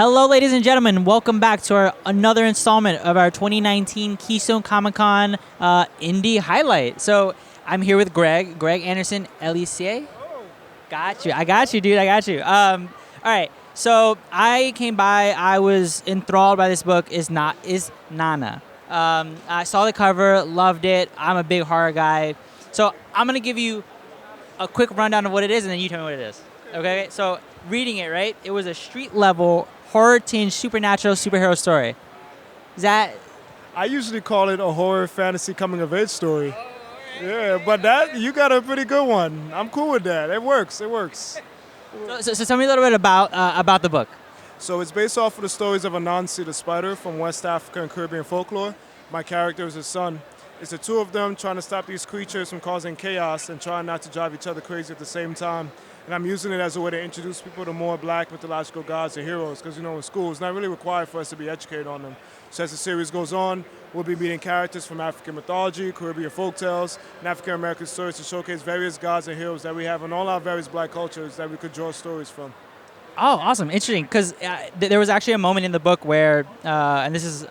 Hello, ladies and gentlemen. Welcome back to another installment of our 2019 Keystone Comic-Con Indie Highlight. So I'm here with Greg Anderson-Elysèe. Got you. I got you, dude. I got you. All right. So I came by. I was enthralled by this book. Is Nana. I saw the cover, loved it. I'm a big horror guy. So I'm going to give you a quick rundown of what it is, and then you tell me what it is. Okay? So reading it, right? It was a street-level, horror-tinged, supernatural superhero story. Is that... I usually call it a horror fantasy coming-of-age story. Yeah, but that you got a pretty good one. I'm cool with that. It works. It works. So tell me a little bit about the book. So it's based off of the stories of Anansi the spider from West Africa and Caribbean folklore. My character is his son. It's the two of them trying to stop these creatures from causing chaos and trying not to drive each other crazy at the same time. And I'm using it as a way to introduce people to more black mythological gods and heroes because, in school it's not really required for us to be educated on them. So as the series goes on, we'll be meeting characters from African mythology, Caribbean folktales, and African American stories to showcase various gods and heroes that we have in all our various black cultures that we could draw stories from. Oh, awesome. Interesting. Because there was actually a moment in the book where, and this is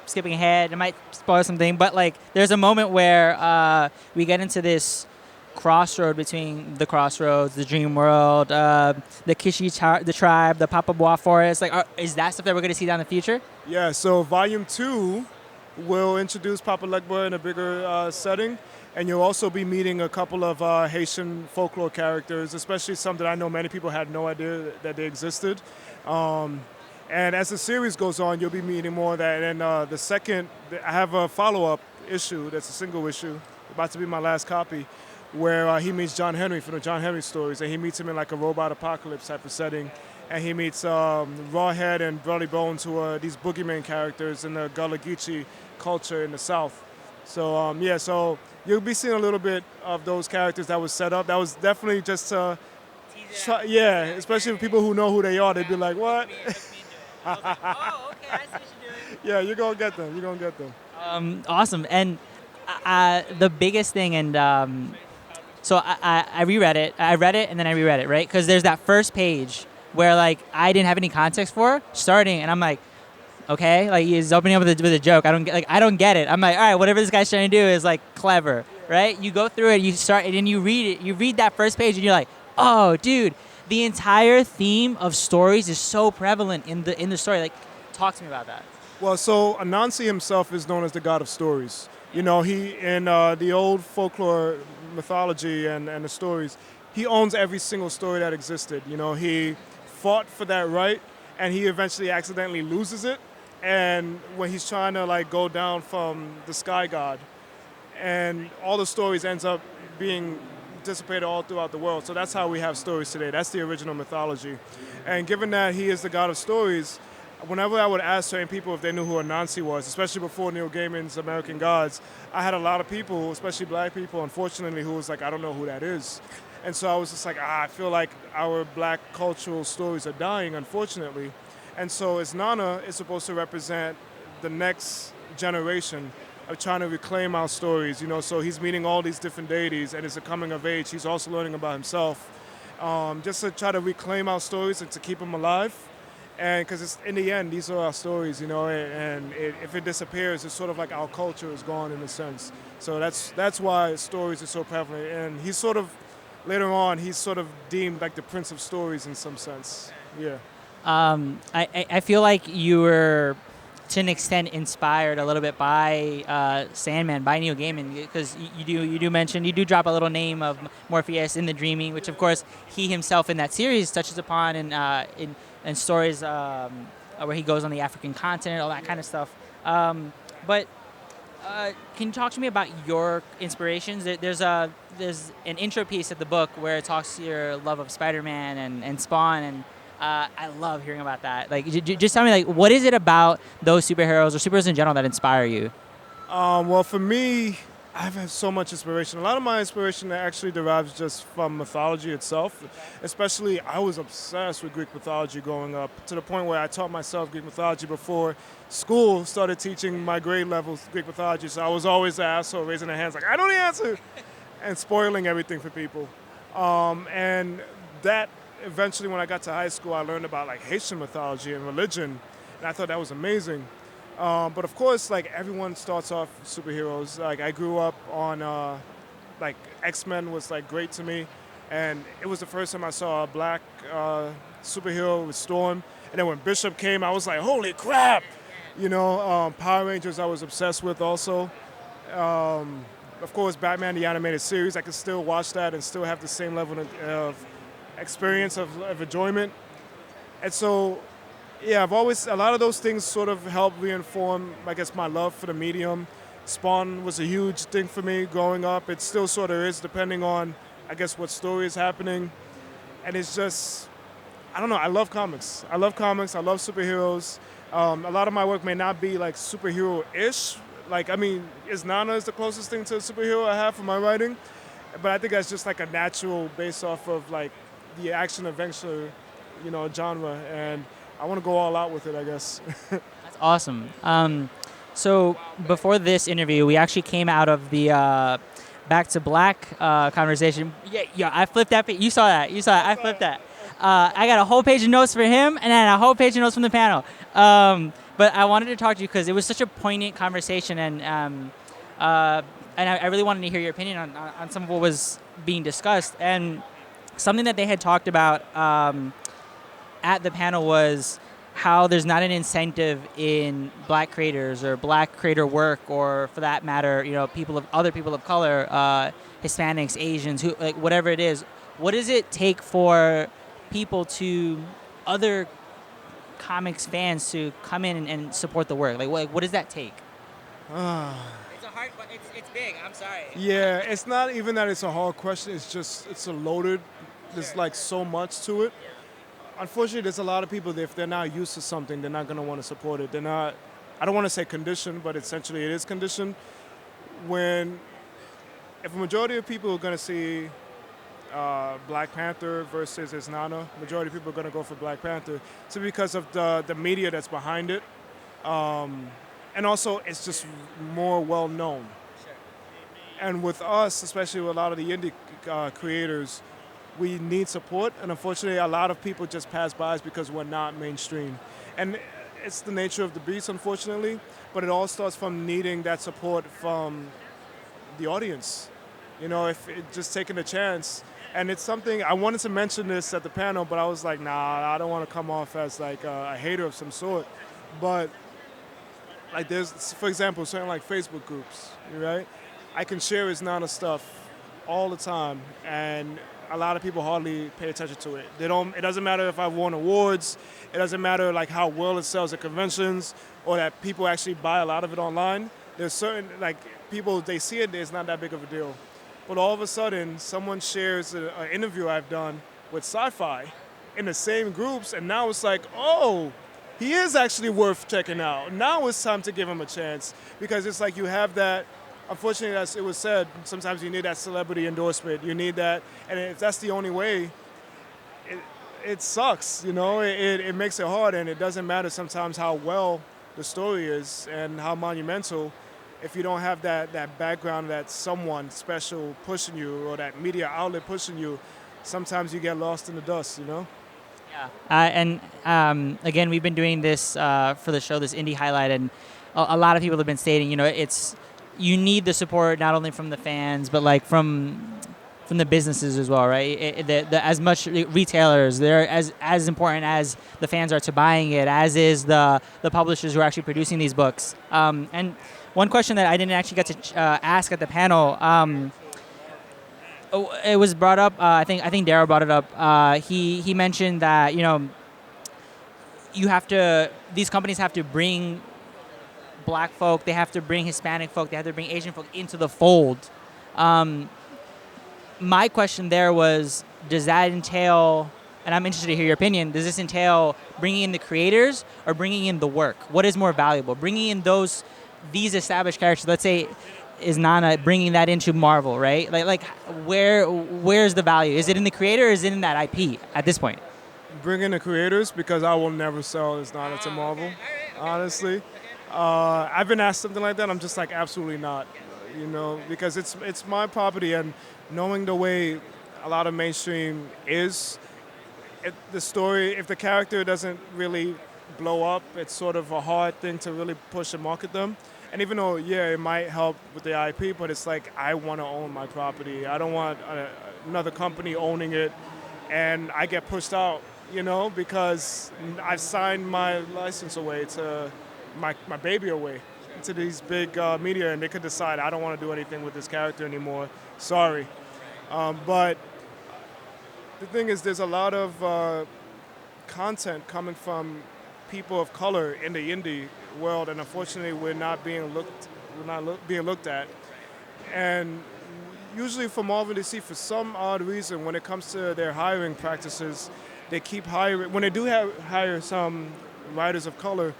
skipping ahead, it might spoil something, but there's a moment where we get into this crossroad between the Crossroads, the Dream World, the Kishi, the tribe, the Papabois forest. Is that stuff that we're going to see down in the future? Yeah, so Volume 2 will introduce Papa Legba in a bigger setting, and you'll also be meeting a couple of Haitian folklore characters, especially some that I know many people had no idea that they existed. And as the series goes on, you'll be meeting more of that. And I have a follow-up issue that's a single issue, about to be my last copy, where he meets John Henry from the John Henry stories, and he meets him in like a robot apocalypse type of setting. And he meets Rawhead and Burly Bones, who are these boogeyman characters in the Gullah Geechee culture in the South. So, so you'll be seeing a little bit of those characters that was set up. That was definitely just especially for people who know who they are, they'd be like, what? Oh, okay, I see what you're doing. Yeah, you're going to get them. You're going to get them. Awesome. And the biggest thing, and so I reread it. I read it and then I reread it, right? Because there's that first page where I didn't have any context for starting, and I'm like, okay, he's opening up with a joke. I don't get it. I'm like, all right, whatever this guy's trying to do is clever, right? You go through it, you start, and then you read it. You read that first page, and you're like, oh, dude, the entire theme of stories is so prevalent in the story. Talk to me about that. Well, so Anansi himself is known as the god of stories. He in the old folklore mythology and the stories, he owns every single story that existed. He fought for that right, and he eventually accidentally loses it. And when he's trying to go down from the sky god, and all the stories ends up being dissipated all throughout the world. So that's how we have stories today. That's the original mythology. And given that he is the god of stories, whenever I would ask certain people if they knew who Anansi was, especially before Neil Gaiman's American Gods, I had a lot of people, especially black people, unfortunately, who was like, I don't know who that is. And so I was just like, I feel like our black cultural stories are dying, unfortunately. And so as Nana is supposed to represent the next generation of trying to reclaim our stories, so he's meeting all these different deities, and it's a coming of age. He's also learning about himself, just to try to reclaim our stories and to keep them alive. And because in the end, these are our stories, and if it disappears, it's sort of like our culture is gone in a sense. So that's why stories are so prevalent. And he's sort of, later on, he's sort of deemed like the prince of stories in some sense. Yeah. I feel like you were, to an extent, inspired a little bit by Sandman, by Neil Gaiman, because you do drop a little name of Morpheus in The Dreaming, which of course he himself in that series touches upon in stories where he goes on the African continent, all that kind of stuff. But can you talk to me about your inspirations? There's an intro piece of the book where it talks to your love of Spider-Man and Spawn, and I love hearing about that. Just tell me, what is it about those superheroes or superheroes in general that inspire you? Well, for me, I've had so much inspiration. A lot of my inspiration actually derives just from mythology itself. Especially, I was obsessed with Greek mythology growing up, to the point where I taught myself Greek mythology before school started teaching my grade level Greek mythology. So I was always the asshole raising their hands I know the answer, and spoiling everything for people. And that eventually when I got to high school, I learned about like Haitian mythology and religion, and I thought that was amazing. But of course, like everyone starts off superheroes. Like I grew up on like X-Men was like great to me, and it was the first time I saw a black superhero with Storm. And then when Bishop came, I was like, holy crap! You know, Power Rangers I was obsessed with also. Of course, Batman the animated series, I can still watch that and still have the same level of experience of enjoyment. And so, yeah, I've always, a lot of those things sort of help reinform, I guess, my love for the medium. Spawn was a huge thing for me growing up. It still sort of is, depending on, I guess, what story is happening. And it's just, I don't know, I love comics. I love comics, I love superheroes. A lot of my work may not be like superhero-ish. Like, I mean, Nana is the closest thing to a superhero I have for my writing. But I think that's just like a natural based off of like the action-adventure, you know, genre. And I want to go all out with it, I guess. That's awesome. So before this interview, we actually came out of the Back to Black conversation. Yeah, I flipped that page. You saw that. I flipped that. I got a whole page of notes for him and then a whole page of notes from the panel. But I wanted to talk to you because it was such a poignant conversation, and I really wanted to hear your opinion on some of what was being discussed. And something that they had talked about at the panel was how there's not an incentive in black creators or black creator work, or for that matter, you know, other people of color, Hispanics, Asians, who, like, whatever it is. What does it take for people other comics fans to come in and support the work? Like, what does that take? It's a hard, but it's big. I'm sorry. Yeah, it's not even that it's a hard question. It's just, it's a loaded. There's like so much to it. Unfortunately, there's a lot of people that if they're not used to something, they're not going to want to support it. They're not, I don't want to say conditioned, but essentially it is conditioned. If a majority of people are going to see Black Panther versus Isnana, majority of people are going to go for Black Panther. So because of the media that's behind it, and also it's just more well known. Sure. And with us, especially with a lot of the indie creators, we need support, and unfortunately a lot of people just pass by us because we're not mainstream. And it's the nature of the beast, unfortunately, but it all starts from needing that support from the audience. You know, if it, just taking a chance. And it's something, I wanted to mention this at the panel, but I was like, nah, I don't want to come off as like a hater of some sort. But like there's, for example, certain like Facebook groups, right? I can share Isnana stuff all the time, and a lot of people hardly pay attention to it. It doesn't matter if I've won awards. It doesn't matter like how well it sells at conventions, or that people actually buy a lot of it online. There's certain like people, they see it, it's not that big of a deal. But all of a sudden, someone shares an interview I've done with Sci-Fi in the same groups, and now it's like, oh, he is actually worth checking out. Now it's time to give him a chance, because it's like you have that. Unfortunately, as it was said, sometimes you need that celebrity endorsement. You need that, and if that's the only way, it sucks, you know? It makes it hard, and it doesn't matter sometimes how well the story is and how monumental. If you don't have that background, that someone special pushing you, or that media outlet pushing you, sometimes you get lost in the dust, you know? Yeah. Again, we've been doing this for the show, this indie highlight, and a lot of people have been stating, you know, you need the support not only from the fans, but like from the businesses as well, right? As much retailers, they're as important as the fans are to buying it, as is the publishers who are actually producing these books. And one question that I didn't actually get to ask at the panel, it was brought up. I think Darryl brought it up. He mentioned that, you know, these companies have to bring Black folk, they have to bring Hispanic folk, they have to bring Asian folk into the fold. My question there was, does that entail, and I'm interested to hear your opinion, does this entail bringing in the creators or bringing in the work? What is more valuable? Bringing in these established characters, let's say Isnana, bringing that into Marvel, right? Like where's the value? Is it in the creator, or is it in that IP at this point? Bring in the creators, because I will never sell Isnana to Marvel, honestly. I've been asked something like that. I'm just like, absolutely not, you know, because it's my property, and knowing the way a lot of mainstream is, the story, if the character doesn't really blow up, it's sort of a hard thing to really push and market them. And even though, yeah, it might help with the IP, but it's like, I want to own my property. I don't want another company owning it, and I get pushed out, because I've signed my license away to my baby away to these big media, and they could decide, I don't want to do anything with this character anymore. Sorry. But the thing is, there's a lot of content coming from people of color in the indie world, and unfortunately, we're not being looked at. And usually, for Marvel and DC, for some odd reason, when it comes to their hiring practices, they keep hiring. When they do hire some writers of color,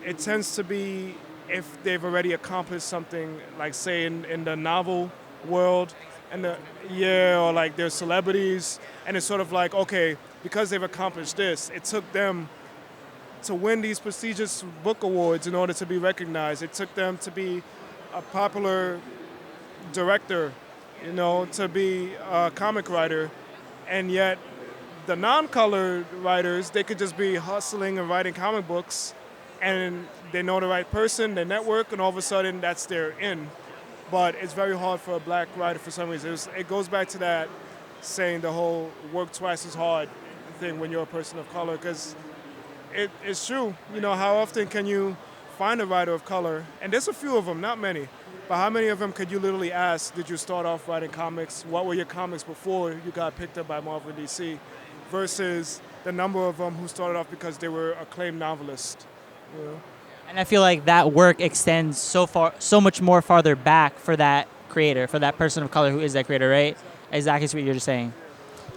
it tends to be if they've already accomplished something, like say in the novel world, or like they're celebrities, and it's sort of like, okay, because they've accomplished this, it took them to win these prestigious book awards in order to be recognized. It took them to be a popular director, to be a comic writer, and yet the non-colored writers, they could just be hustling and writing comic books, and they know the right person, they network, and all of a sudden that's their in. But it's very hard for a black writer for some reason. It goes back to that saying, the whole work twice as hard thing when you're a person of color, because it's true. How often can you find a writer of color? And there's a few of them, not many. But how many of them could you literally ask, did you start off writing comics? What were your comics before you got picked up by Marvel and DC? Versus the number of them who started off because they were acclaimed novelists. And I feel like that work extends so much more farther back for that creator, for that person of color who is that creator, right? Exactly what you're just saying.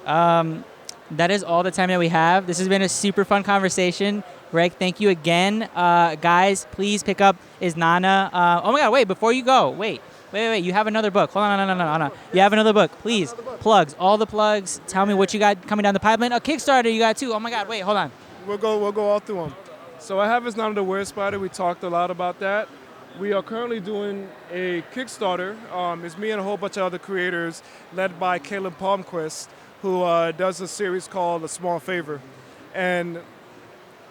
That is all the time that we have. This has been a super fun conversation. Greg, thank you again. Guys, please pick up Nana. Oh my God, wait, before you go, wait. You have another book. Hold on. You have another book. Please, plugs, all the plugs. Tell me what you got coming down the pipeline. A Kickstarter you got too. Oh my God, wait, hold on. We'll go all through them. So I have Is Nana the Weird Spider. We talked a lot about that. We are currently doing a Kickstarter. It's me and a whole bunch of other creators led by Caleb Palmquist, who does a series called A Small Favor. And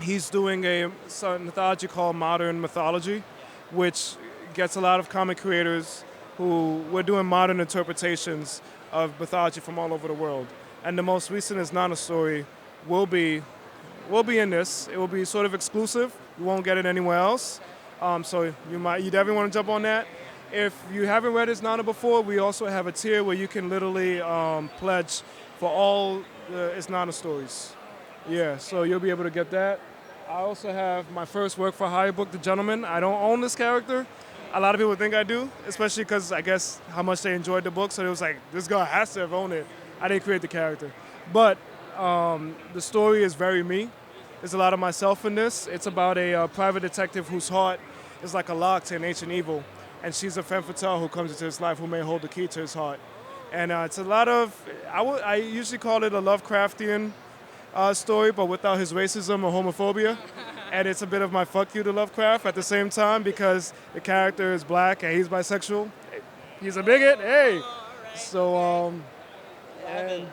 he's doing a mythology called Modern Mythology, which gets a lot of comic creators who were doing modern interpretations of mythology from all over the world. And the most recent Is Nana story will be in this. It will be sort of exclusive. You won't get it anywhere else. So you definitely want to jump on that. If you haven't read Is Nana before, we also have a tier where you can literally pledge for all the Is Nana stories. Yeah, so you'll be able to get that. I also have my first work for hire book, The Gentleman. I don't own this character. A lot of people think I do, especially because I guess how much they enjoyed the book. So it was like, this guy has to have owned it. I didn't create the character. But the story is very me. There's a lot of myself in this. It's about a private detective whose heart is like a lock to an ancient evil. And she's a femme fatale who comes into his life who may hold the key to his heart. And it's a lot of, I usually call it a Lovecraftian story, but without his racism or homophobia. And it's a bit of my fuck you to Lovecraft at the same time, because the character is black and he's bisexual. He's a bigot, hey! So, and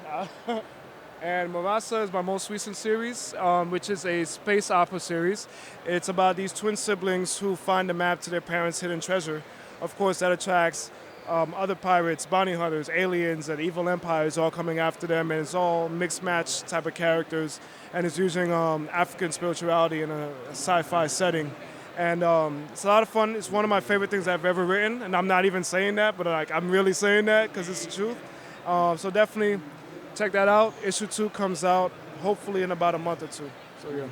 Marasa is my most recent series, which is a space opera series. It's about these twin siblings who find a map to their parents' hidden treasure. Of course, that attracts other pirates, bounty hunters, aliens, and evil empires all coming after them, and it's all mixed match type of characters, and it's using African spirituality in a sci-fi setting. And it's a lot of fun. It's one of my favorite things I've ever written, and I'm not even saying that, but I'm really saying that because it's the truth. So definitely check that out. Issue 2 comes out hopefully in about a month or two. So yeah.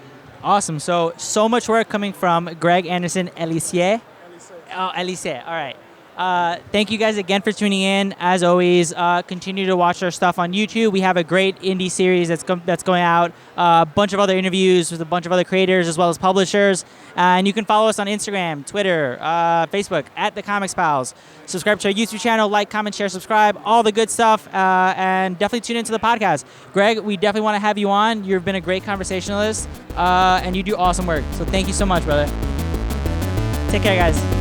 Awesome. So much work coming from Greg Anderson-Elysèe. Oh, Elysèe. All right. Thank you guys again for tuning in. As always, continue to watch our stuff on YouTube. We have a great indie series that's going out. A bunch of other interviews with a bunch of other creators as well as publishers. And you can follow us on Instagram, Twitter, Facebook at The Comics Pals. Subscribe to our YouTube channel, like, comment, share, subscribe, all the good stuff. And definitely tune into the podcast. Greg, we definitely want to have you on. You've been a great conversationalist, and you do awesome work. So thank you so much, brother. Take care, guys.